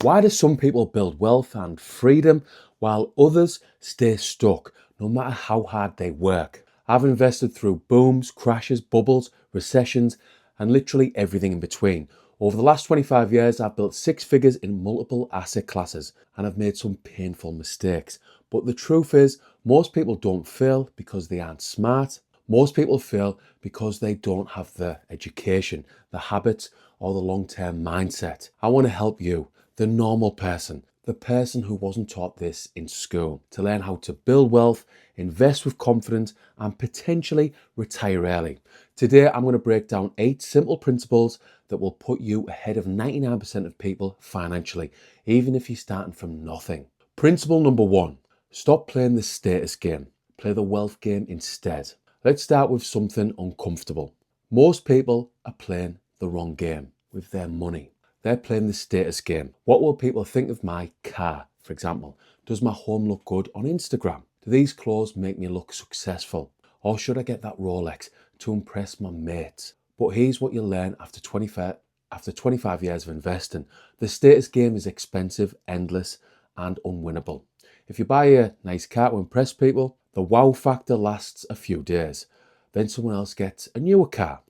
Why do some people build wealth and freedom while others stay stuck no matter how hard they work? I've invested through booms, crashes, bubbles, recessions, and literally everything in between. Over the last 25 years, I've built six figures in multiple asset classes and I've made some painful mistakes. But the truth is, most people don't fail because they aren't smart. Most people fail because they don't have the education, the habits, or the long-term mindset. I want to help you, the normal person, the person who wasn't taught this in school, to learn how to build wealth, invest with confidence, and potentially retire early. Today, I'm going to break down 8 simple principles that will put you ahead of 99% of people financially, even if you're starting from nothing. Principle number 1, stop playing the status game. Play the wealth game instead. Let's start with something uncomfortable. Most people are playing the wrong game with their money. They're playing the status game. What will people think of my car, for example? Does my home look good on Instagram? Do these clothes make me look successful? Or should I get that Rolex to impress my mates? But here's what you learn after 25 years of investing. The status game is expensive, endless, and unwinnable. If you buy a nice car to impress people, the wow factor lasts a few days. Then someone else gets a newer car,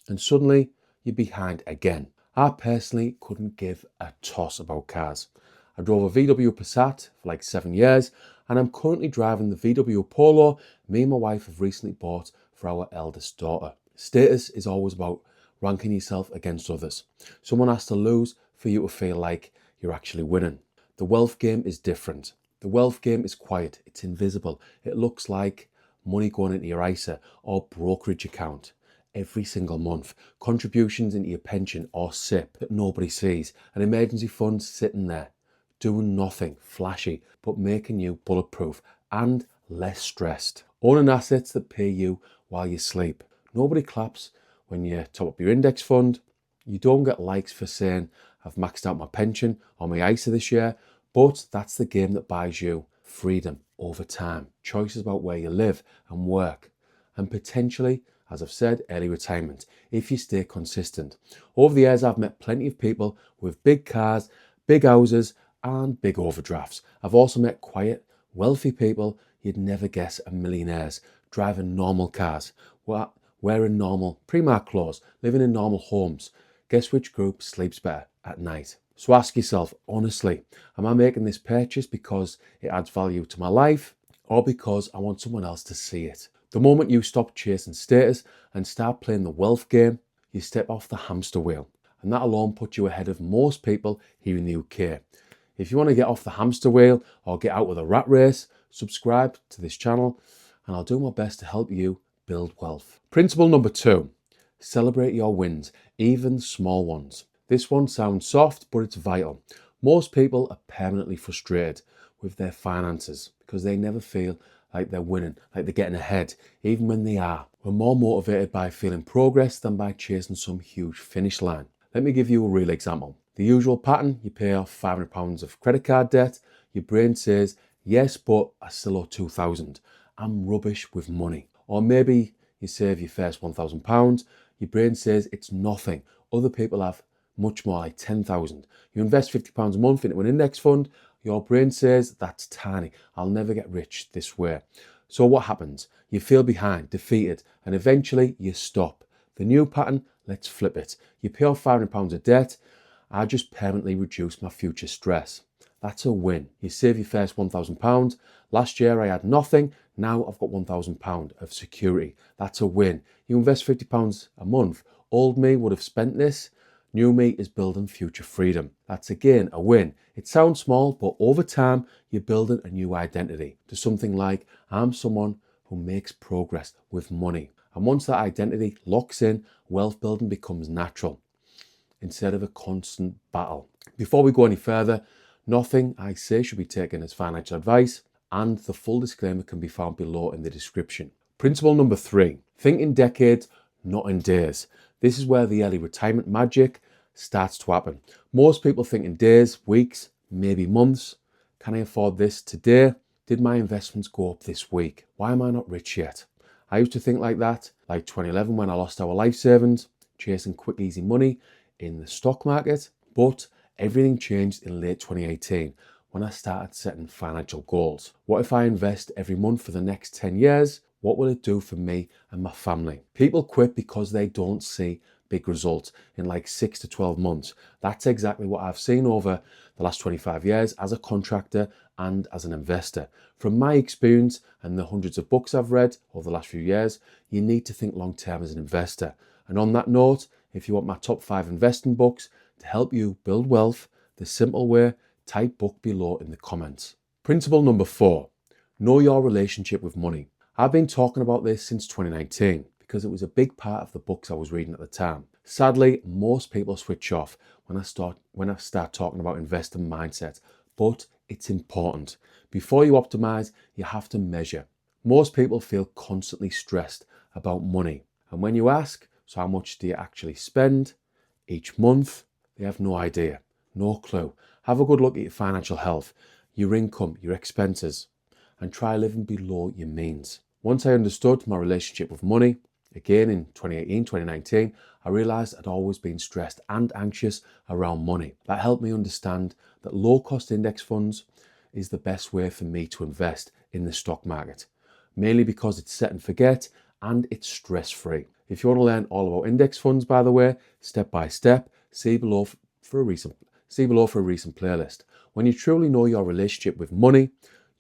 and suddenly you're behind again. I personally couldn't give a toss about cars. I drove a VW Passat for like 7 years, and I'm currently driving the VW Polo me and my wife have recently bought for our eldest daughter. Status is always about ranking yourself against others. Someone has to lose for you to feel like you're actually winning. The wealth game is different. The wealth game is quiet, it's invisible. It looks like money going into your ISA or brokerage account every single month, contributions into your pension or SIP that nobody sees, an emergency fund sitting there, doing nothing flashy, but making you bulletproof and less stressed. Owning assets that pay you while you sleep. Nobody claps when you top up your index fund. You don't get likes for saying, I've maxed out my pension or my ISA this year. But that's the game that buys you freedom over time, choices about where you live and work, and potentially, as I've said, early retirement, if you stay consistent. Over the years, I've met plenty of people with big cars, big houses, and big overdrafts. I've also met quiet, wealthy people you'd never guess are millionaires, driving normal cars, wearing normal Primark clothes, living in normal homes. Guess which group sleeps better at night? So ask yourself, honestly, am I making this purchase because it adds value to my life or because I want someone else to see it? The moment you stop chasing status and start playing the wealth game, you step off the hamster wheel. And that alone puts you ahead of most people here in the UK. If you want to get off the hamster wheel or get out of the rat race, subscribe to this channel and I'll do my best to help you build wealth. Principle number 2, celebrate your wins, even small ones. This one sounds soft, but it's vital. Most people are permanently frustrated with their finances because they never feel like they're winning, like they're getting ahead, even when they are. We're more motivated by feeling progress than by chasing some huge finish line. Let me give you a real example. The usual pattern, you pay off £500 of credit card debt, your brain says, yes, but I still owe £2,000. I'm rubbish with money. Or maybe you save your first £1,000, your brain says it's nothing. Other people have much more, like 10,000. You invest £50 a month into an index fund, your brain says that's tiny. I'll never get rich this way. So what happens? You feel behind, defeated, and eventually you stop. The new pattern, let's flip it. You pay off £500 of debt. I just permanently reduce my future stress. That's a win. You save your first £1,000. Last year I had nothing. Now I've got £1,000 of security. That's a win. You invest £50 a month. Old me would have spent this. New me is building future freedom. That's again a win. It sounds small, but over time, you're building a new identity to something like, I'm someone who makes progress with money. And once that identity locks in, wealth building becomes natural instead of a constant battle. Before we go any further, nothing I say should be taken as financial advice, and the full disclaimer can be found below in the description. Principle number 3, think in decades, not in days. This is where the early retirement magic starts to happen. Most people think in days, weeks, maybe months. Can I afford this today? Did my investments go up this week? Why am I not rich yet? I used to think like that, like 2011 when I lost our life savings, chasing quick, easy money in the stock market. But Everything changed in late 2018 when I started setting financial goals. What if I invest every month for the next 10 years? What will it do for me and my family? People quit because they don't see big results in like 6 to 12 months. That's exactly what I've seen over the last 25 years as a contractor and as an investor. From my experience and the hundreds of books I've read over the last few years, you need to think long term as an investor. And on that note, if you want my top 5 investing books to help you build wealth the simple way, type book below in the comments. Principle number 4, know your relationship with money. I've been talking about this since 2019 because it was a big part of the books I was reading at the time. Sadly, most people switch off when I start talking about investing mindset, but it's important. Before you optimize, you have to measure. Most people feel constantly stressed about money. And when you ask, so how much do you actually spend each month? They have no idea, no clue. Have a good look at your financial health, your income, your expenses, and try living below your means. Once I understood my relationship with money, again in 2018, 2019, I realized I'd always been stressed and anxious around money. That helped me understand that low-cost index funds is the best way for me to invest in the stock market, mainly because it's set and forget and it's stress-free. If you want to learn all about index funds, by the way, step by step, see below for a recent playlist. When you truly know your relationship with money,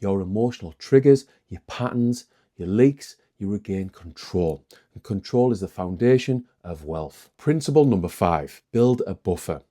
your emotional triggers, your patterns, your leaks, you regain control. And control is the foundation of wealth. Principle number 5, build a buffer,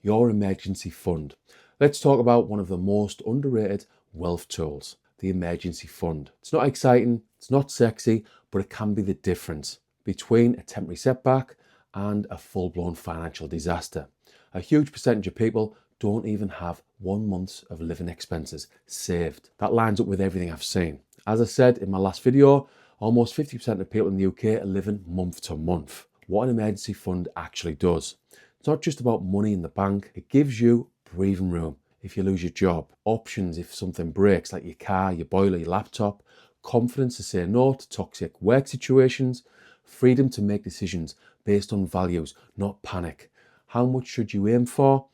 your emergency fund. Let's talk about one of the most underrated wealth tools, the emergency fund. It's not exciting, it's not sexy, but it can be the difference between a temporary setback and a full-blown financial disaster. A huge percentage of people don't even have 1 month of living expenses saved. That lines up with everything I've seen. As I said in my last video, almost 50% of people in the UK are living month to month. What an emergency fund actually does. It's not just about money in the bank. It gives you breathing room if you lose your job, options if something breaks like your car, your boiler, your laptop, confidence to say no to toxic work situations, freedom to make decisions based on values, not panic. How much should you aim for?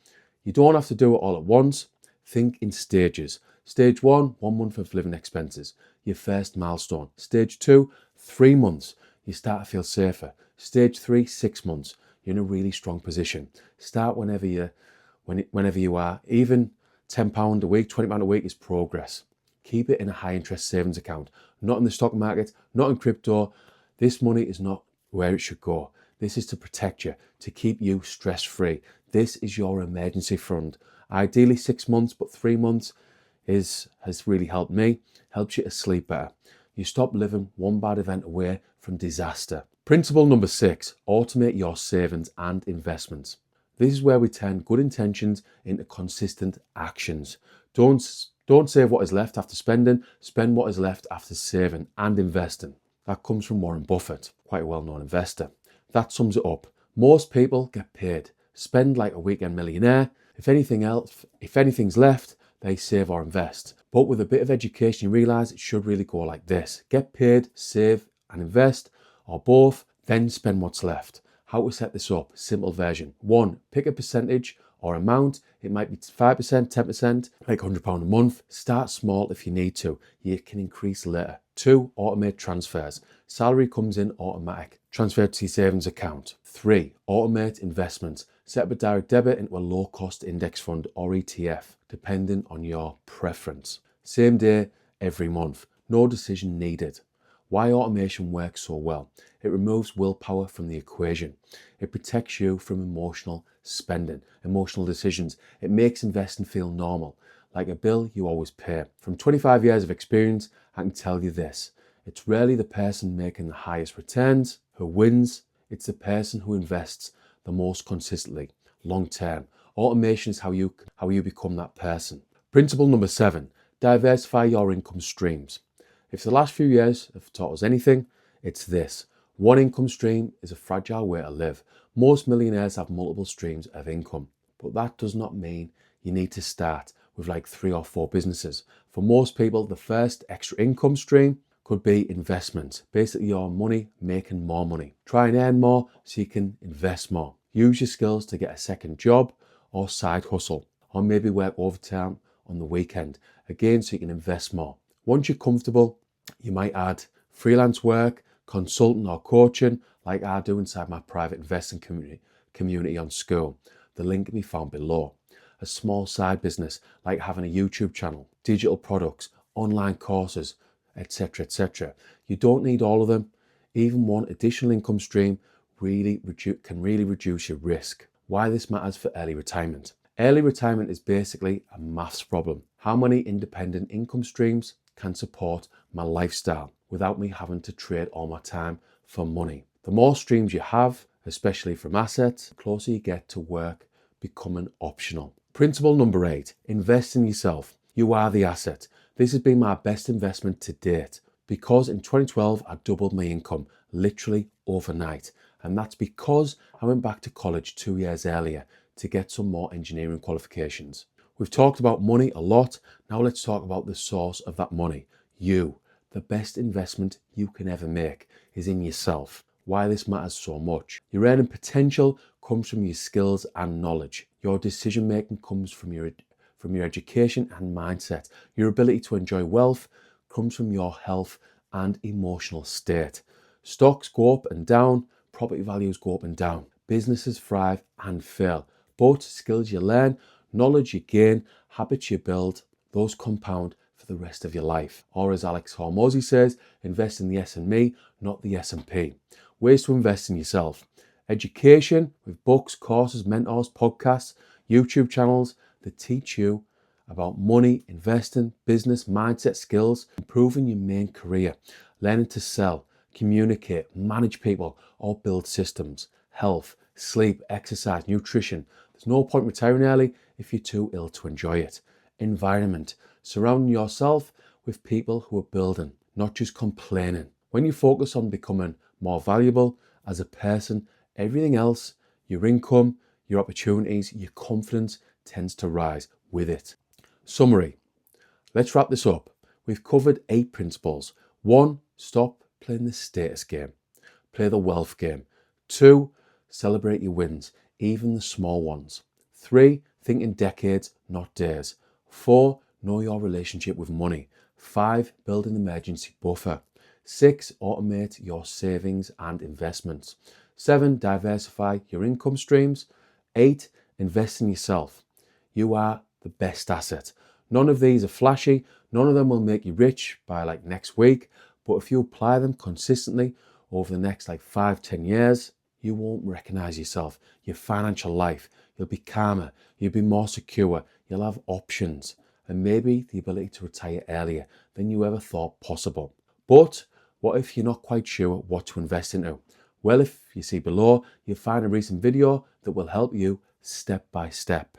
You don't have to do it all at once. Think in stages. Stage 1, 1 month of living expenses, your first milestone. Stage 2, 3 months, you start to feel safer. Stage 3, 6 months, you're in a really strong position. Start whenever you are. Even £10 a week, £20 a week is progress. Keep it in a high interest savings account, not in the stock market, not in crypto. This money is not where it should go. This is to protect you, to keep you stress free. This is your emergency fund. Ideally 6 months, but 3 months has really helped me, helps you to sleep better. You stop living one bad event away from disaster. Principle number 6, automate your savings and investments. This is where we turn good intentions into consistent actions. Don't save what is left after spending, spend what is left after saving and investing. That comes from Warren Buffett, quite a well-known investor. That sums it up. Most people get paid, spend like a weekend millionaire. If anything's left, they save or invest. But with a bit of education, you realize it should really go like this. Get paid, save and invest, or both, then spend what's left. How to set this up? Simple version. 1, pick a percentage or amount. It might be 5%, 10%, like £100 a month. Start small if you need to. You can increase later. 2, automate transfers. Salary comes in automatic. Transfer to your savings account. 3, automate investments. Set up a direct debit into a low-cost index fund or ETF, depending on your preference. Same day, every month. No decision needed. Why automation works so well? It removes willpower from the equation. It protects you from emotional spending, emotional decisions. It makes investing feel normal, like a bill you always pay. From 25 years of experience, I can tell you this. It's rarely the person making the highest returns who wins. It's the person who invests the most consistently, long term. Automation is how you become that person. Principle number 7, diversify your income streams. If the last few years have taught us anything, it's this. One income stream is a fragile way to live. Most millionaires have multiple streams of income, but that does not mean you need to start with like 3 or 4 businesses. For most people, the first extra income stream could be investment. Basically, your money making more money. Try and earn more so you can invest more. Use your skills to get a second job or side hustle. or maybe work overtime on the weekend, again, so you can invest more. Once you're comfortable, you might add freelance work, consulting or coaching, like I do inside my private investing community on Skool. The link can be found below. A small side business, like having a YouTube channel, digital products, online courses, etc., etc. You don't need all of them. Even one additional income stream can really reduce your risk. Why this matters for early retirement. Early retirement is basically a maths problem. How many independent income streams can support my lifestyle without me having to trade all my time for money? The more streams you have, especially from assets, the closer you get to work becoming optional. Principle number 8, invest in yourself. You are the asset. This has been my best investment to date because in 2012, I doubled my income literally overnight. And that's because I went back to college 2 years earlier to get some more engineering qualifications. We've talked about money a lot. Now let's talk about the source of that money. You. The best investment you can ever make is in yourself. Why this matters so much. Your earning potential comes from your skills and knowledge. Your decision making comes from your education and mindset. Your ability to enjoy wealth comes from your health and emotional state. Stocks go up and down, property values go up and down. Businesses thrive and fail. But skills you learn, knowledge you gain, habits you build, those compound for the rest of your life. Or as Alex Hormozy says, invest in the S&M, not the S&P. Ways to invest in yourself. Education with books, courses, mentors, podcasts, YouTube channels that teach you about money, investing, business, mindset, skills, improving your main career, learning to sell, communicate, manage people, or build systems, health, sleep, exercise, nutrition. There's no point retiring early if you're too ill to enjoy it. Environment, surrounding yourself with people who are building, not just complaining. When you focus on becoming more valuable as a person, everything else, your income, your opportunities, your confidence tends to rise with it. Summary. Let's wrap this up. We've covered 8 principles. 1, stop playing the status game. Play the wealth game. 2, celebrate your wins, even the small ones. 3, think in decades, not days. 4, know your relationship with money. 5, build an emergency buffer. 6, automate your savings and investments. 7, diversify your income streams. 8, invest in yourself. You are the best asset. None of these are flashy. None of them will make you rich by next week. But if you apply them consistently over the next 5-10 years, you won't recognize yourself, your financial life. You'll be calmer. You'll be more secure. You'll have options and maybe the ability to retire earlier than you ever thought possible. But what if you're not quite sure what to invest into? Well, if you see below, you'll find a recent video that will help you step by step.